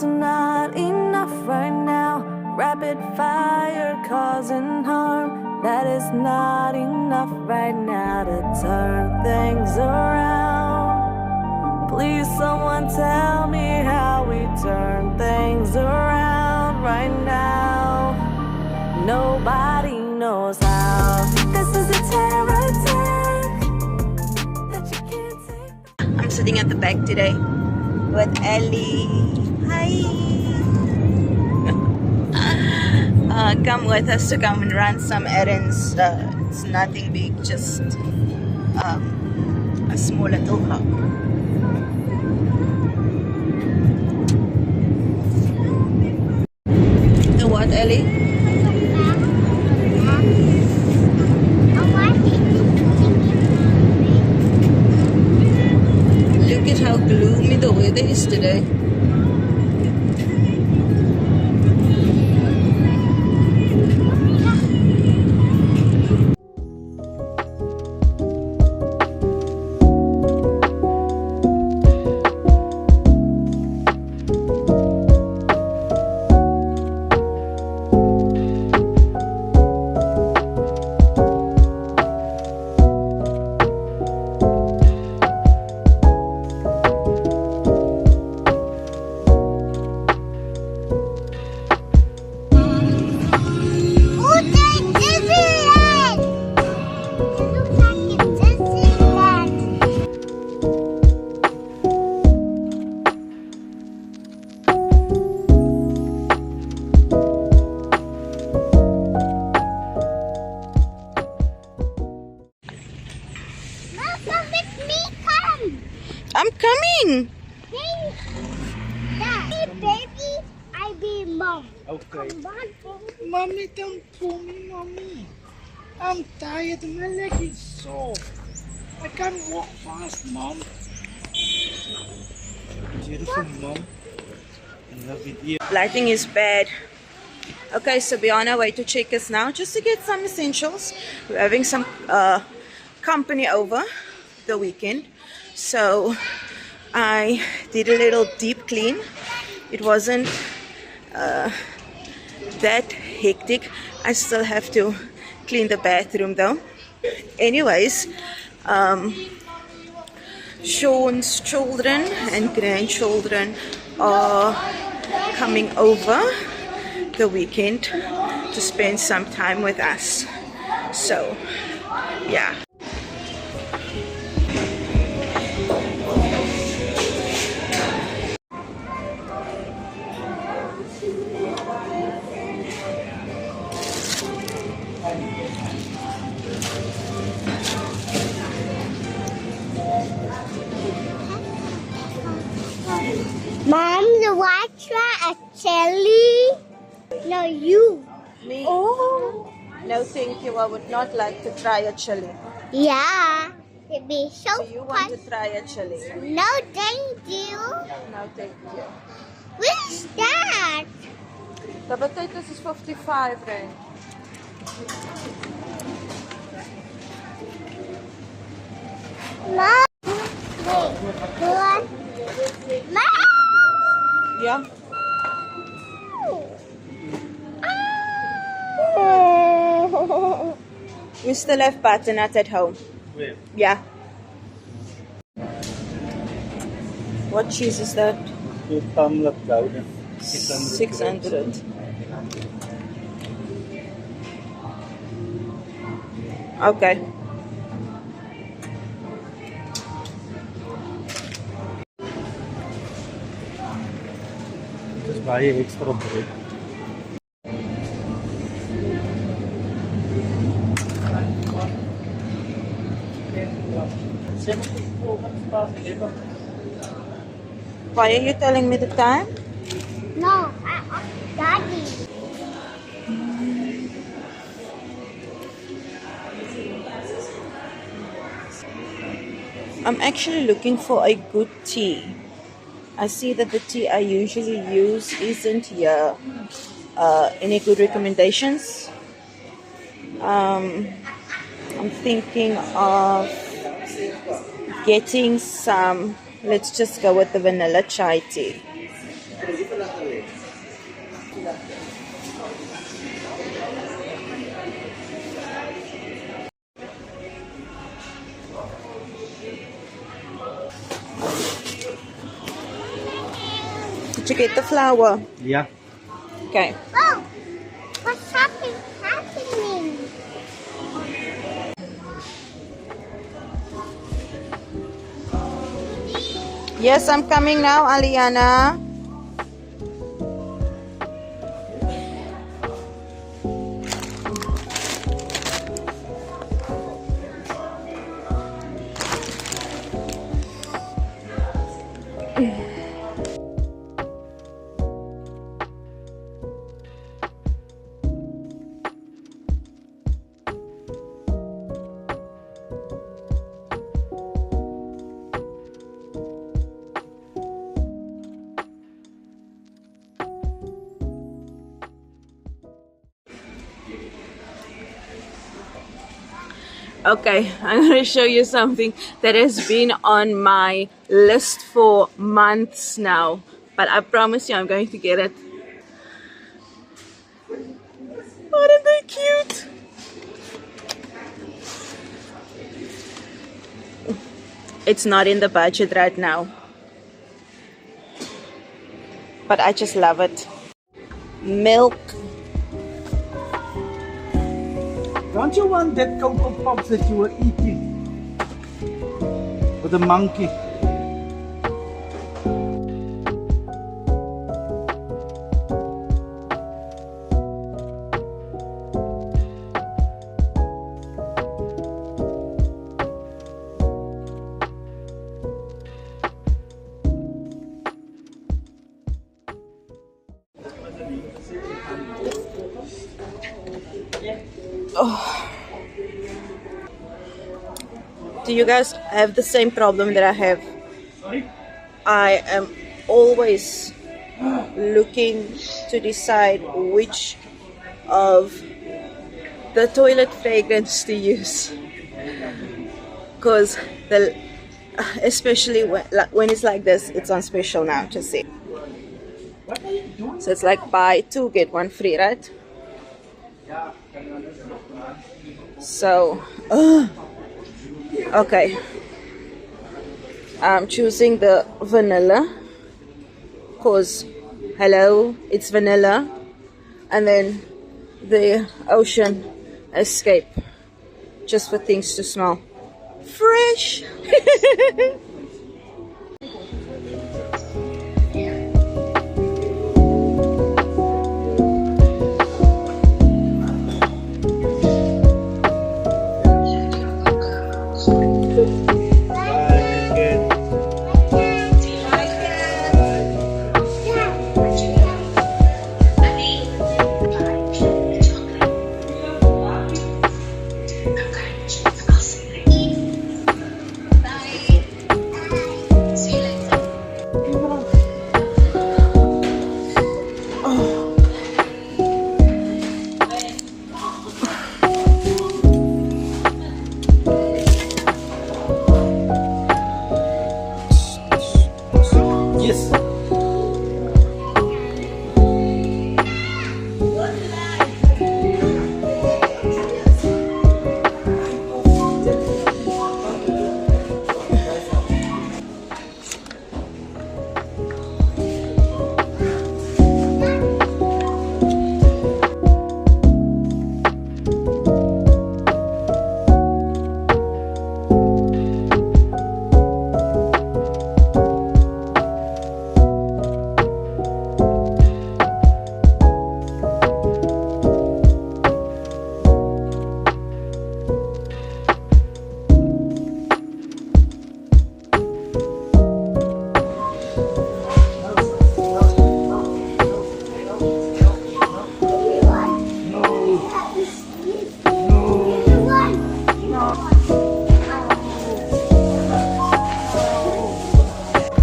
words are not enough right now. Rapid fire causing harm. That is not enough right now to turn things around. Please someone tell me how we turn things around right now. Nobody knows how. This is a terror attack that you can't take. I'm sitting at the back today with Ellie. Hi. Come with us to come and run some errands. It's nothing big, just a small little hub. The what, Ellie? Look at how gloomy the weather is today. I'm coming. Hey, baby, I be mom. Okay. Come on, baby. Mommy, don't pull me, Mommy. I'm tired. My leg is sore. I can't walk fast, Mom. Beautiful, Mom. I love it here. Lighting is bad. Okay, so we're on our way to Checkers now just to get some essentials. We're having some company over the weekend. So I did a little deep clean. It wasn't that hectic. I still have to clean the bathroom though. Anyways, Sean's children and grandchildren are coming over the weekend to spend some time with us. So yeah. Mom, you want to try a jelly? No, you. Me? Oh. No, thank you. I would not like to try a chili. Yeah. It'd be so Do you want fun. to try a chili? No, thank you. No, thank you. What's that? The potatoes is 55 rand. Mom. Wait. What? Mom. Yeah. Oh. We still have butternut at home. Where? Yeah. What cheese is that? Two tumbler powder. 600. Okay. Just buy extra bread. Why are you telling me the time? No, Daddy. I'm actually looking for a good tea. I see that the tea I usually use isn't here. Any good recommendations? I'm thinking of getting some. Let's just go with the vanilla chai tea. Did you get the flower? Yeah. Okay. Oh, what's happening? Yes, I'm coming now, Aliana. Okay, I'm going to show you something that has been on my list for months now, but I promise you I'm going to get it. Aren't they cute? It's not in the budget right now, but I just love it. Milk. Don't you want that Cocoa Pops that you were eating? With the monkey? Do you guys have the same problem that I have? I am always looking to decide which of the toilet fragrance to use, because especially when it's like this, it's on special now. Just see. So it's like buy two get one free, right? So okay, I'm choosing the vanilla because hello, it's vanilla, and then the Ocean Escape, just for things to smell fresh. Yes.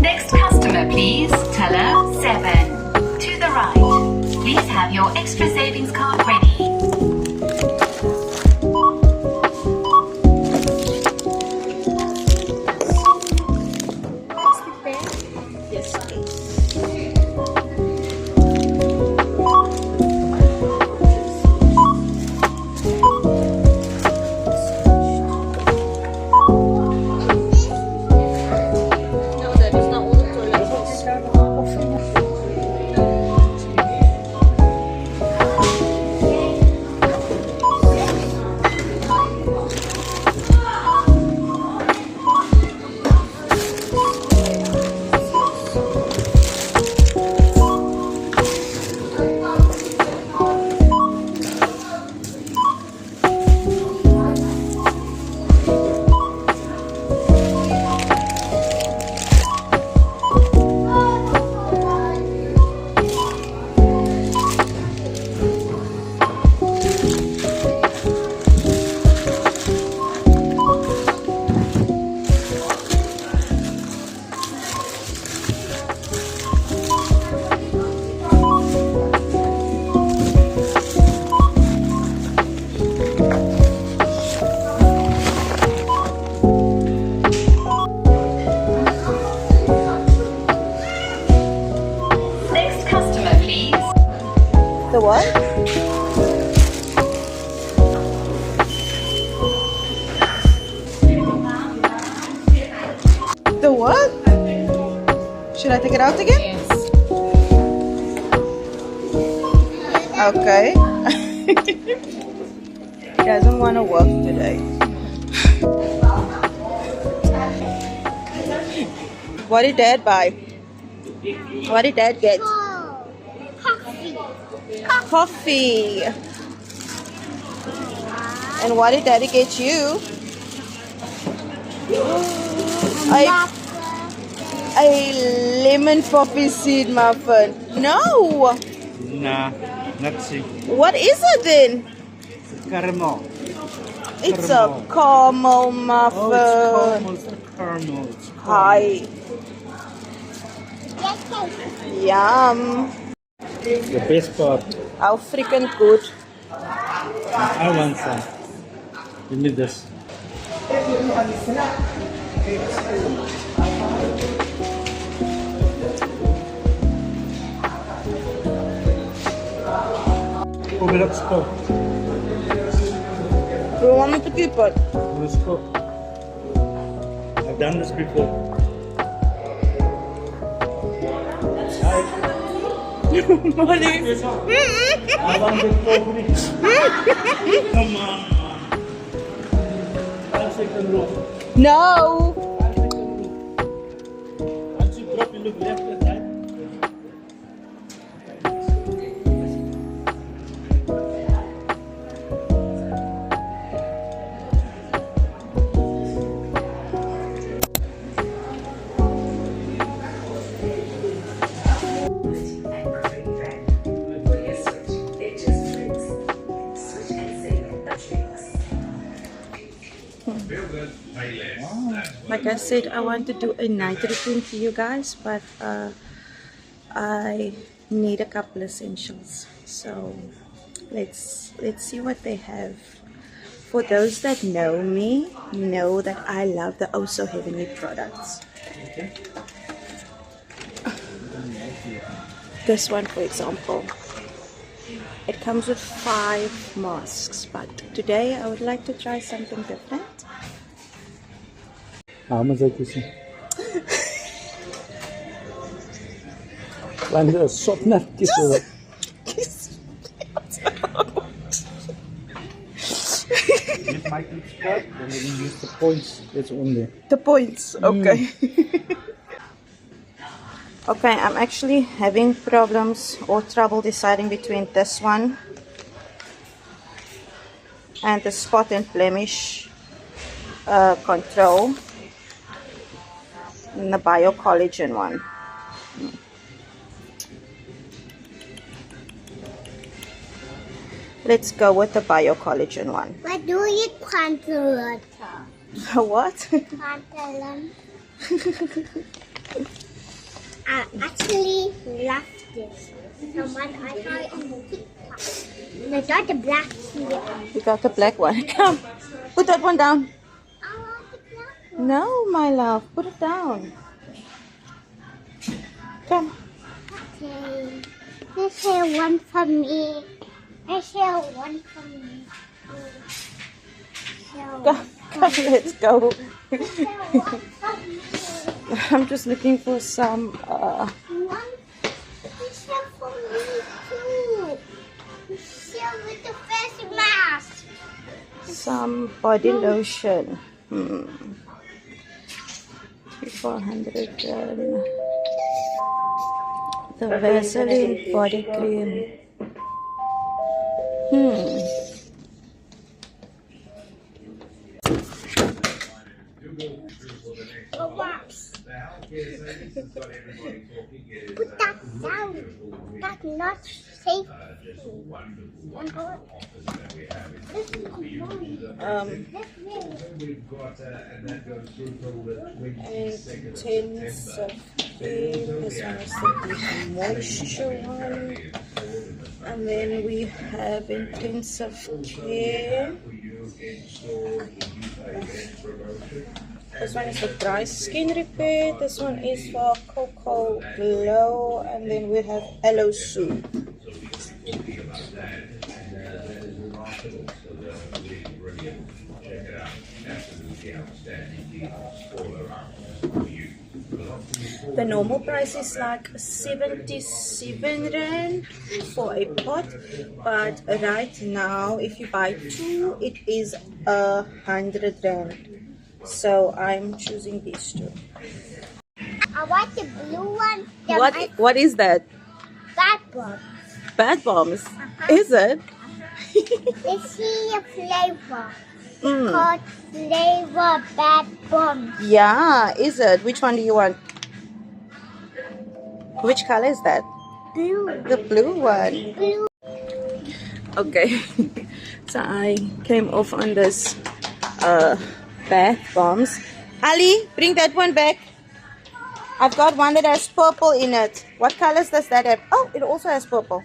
Next customer, please. Teller 7. To the right. Please have your extra savings card ready. Yes, please. No, that is not all the toilet rolls. The what? The what? Should I take it out again? Yes. Okay. He doesn't want to work today. What did Dad buy? What did Dad get? Oh, coffee. Coffee. And what did Daddy get you? A lemon poppy seed muffin. No. Nah, not see. What is it then? Caramel. It's a caramel muffin. Oh, it's caramel. It's not caramel. It's caramel. Hi. Yum. The best part. How freaking good. I want some. Give me this. Oh, but let's go. Do you want me to keep it? Let's go. I've done this before. Molly. I want the coffee. Come on. 5 second rule. No. 5 second rule. Once you drop, you look left and right. Like I said, I want to do a night routine for you guys, but I need a couple essentials. So let's see what they have. For those that know me, know that I love the Oh So Heavenly products. This one, for example, it comes with 5 masks, but today I would like to try something different. How much are you? Want a soft nut kiss or Use my skirt, then we can use the points that's on there. The points, okay. Okay, I'm actually having problems or trouble deciding between this one and the spot and blemish control and the biocollagen one. Let's go with the biocollagen one. What do you consider? What? Consider. I actually love this. Someone I saw it on TikTok. And I got the black here. You got the black one. Come, put that one down. I want the black one. No, my love, put it down. Come. Okay. This here one for me. This here one for me. Come, let's go. This here one for me. I'm just looking for some One. This here for me too. This here with the face mask. some body lotion. 400 the Vaseline body cream. Relax. Put that down. That's not safe. Intensive cream. This one is the deep moisture one. And then we have intensive care. This one is for dry skin repair. This one is for cocoa glow. And then we have aloe soup. The normal price is like 77 rand for a pot, but right now if you buy two it is 100 rand. So I'm choosing these two. I want the blue one. What is that? Bad one. Bad bombs? Is it? They see a flavor. It's called flavor bad bomb. Yeah, is it? Which one do you want? Which color is that? Blue. The blue one. Blue. Okay, so I came off on this bath bombs. Ali, bring that one back. I've got one that has purple in it. What colors does that have? Oh, it also has purple.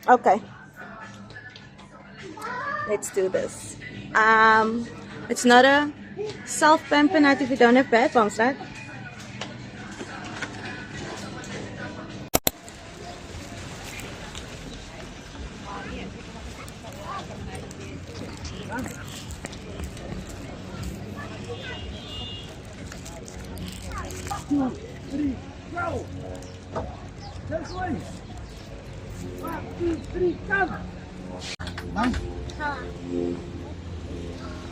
Okay, let's do this. It's not a self-pamper night if you don't have bath bombs, right? Two, three, go! This way! 1, 2, 3, come! Mom,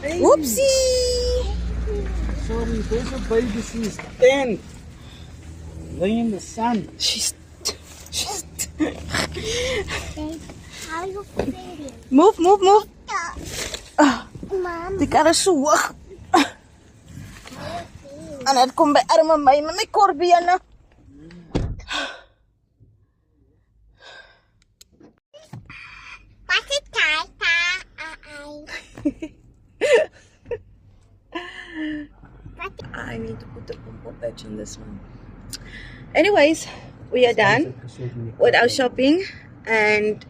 Whoopsie! sorry, there's a baby, she's 10. Laying in the sun. She's How you feeling? move. Mom. Die kar is so hoog. En het kom by arme my met my korbene. Wat is tata? I need to put a pimple patch in this one. Anyways, we are done with our shopping, and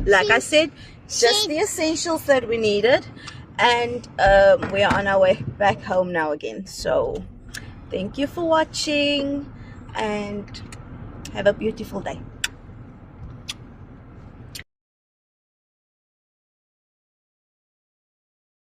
like I said, just the essentials that we needed, and we are on our way back home now again. So thank you for watching and have a beautiful day.